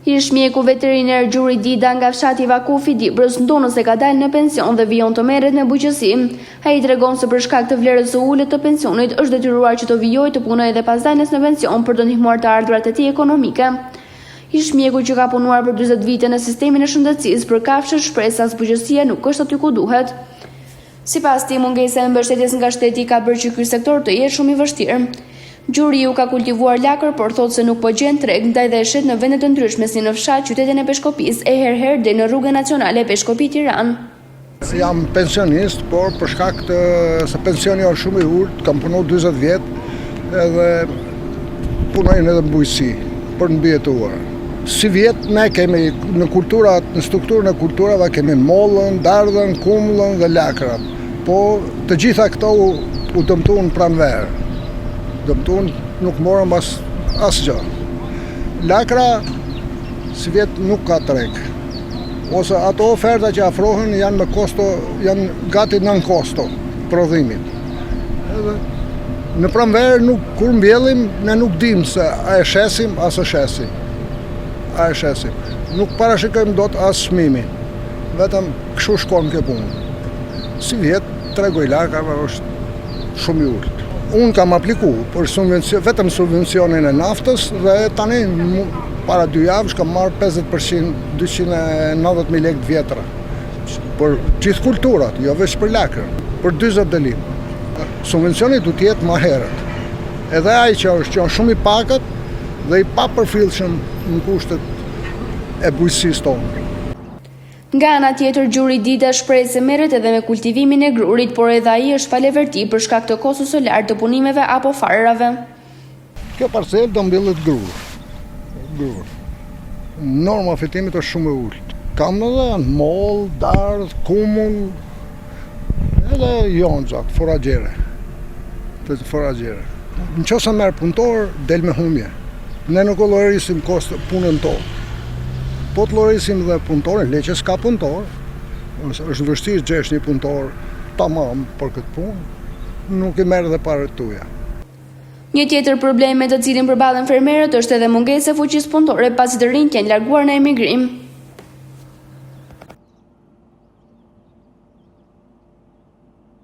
Ish mjeku veteriner Gjuri Dida nga fshati Vakufi Dibrës ndonë se ka dalë në pension dhe vijon të merret me bujqësi. Ai tregon se për shkak të vlerës së ulët të pensionit është detyruar që të vijojë të punojë dhe pas daljes në pension për të ndihmuar të ardhurat e tij ekonomike. Ish mjeku që ka punuar për 40 vite në sistemin e shëndetësisë përkafshët shpresë se bujqësia nuk është aty ku duhet. Sipas tij, mungesa e mbështetjes nga shteti ka bërë që ky sektor të jetë shumë i vështirë. Gjuriu ka kultivuar lakër, por thotë se nuk po gjen treg, ndaj dhe shet në vende të ndryshme si në fshat, qytetin e Peshkopis e herëherë deri në rrugën nacionale Peshkopi-Tiranë. Jam pensionist, por për shkak të se pensioni është shumë i ulët, kam punuar 40 vjet edhe punoj edhe në bujqësi për të mbijetuar. Si vjet ne kemi në strukturën e kulturave kemi mollën, dardhën, kumllën dhe lakrat. Po të gjitha këto u dëmtuan pranverë. Dëmtuan nuk morën pas asgjë. Lakra si vjet nuk ka treg. Ose ato oferta që afrohen janë me kosto, janë gati nën kosto prodhimit. Edhe në pranverë kur mbjellim ne nuk dim se a e shesim as e shesim. A e shesim. Nuk parashikojmë dot as çmimin. Vetëm kështu shkon kjo punë. Si vjet tregu i lakrave është shumë i ulët. Unë kam aplikuar për vetëm subvencionin e naftës dhe tani para 2 javësh kam marrë 50%, 290.000 lekë vjetra. Për gjithë kulturat, jo vetëm për lakrën, për 40 delin. Subvencioni du të jetë më herët. Edhe ai që është shumë i pakët dhe i papërfillshëm në kushtet e bujqësisë tonë. Nga ana tjetër, Gjuri Dida shpreh se merret edhe me kultivimin e grurit, por edhe ai është faleverti për shkak të kostës së lartë të punimeve apo farrave. Kjo parcel do mbyllet grur. Norma fitimit është shumë e ulët. Kam edhe moll, dardh, kumull, edhe jonxhat, foraggjere. Në qoftë se merr punëtor, del me humje. Ne nuk llogarisim punën tonë. Po të llogarisim dhe punëtorin, le që s'ka punëtor, është vështirë gjesh një punëtor tamam për këtë punë, nuk i merr dhe parët tuaja. Një tjetër problem me të cilin përballen fermerët është edhe mungesa e fuqisë punëtore, pasi të rinjt janë larguar në emigrim.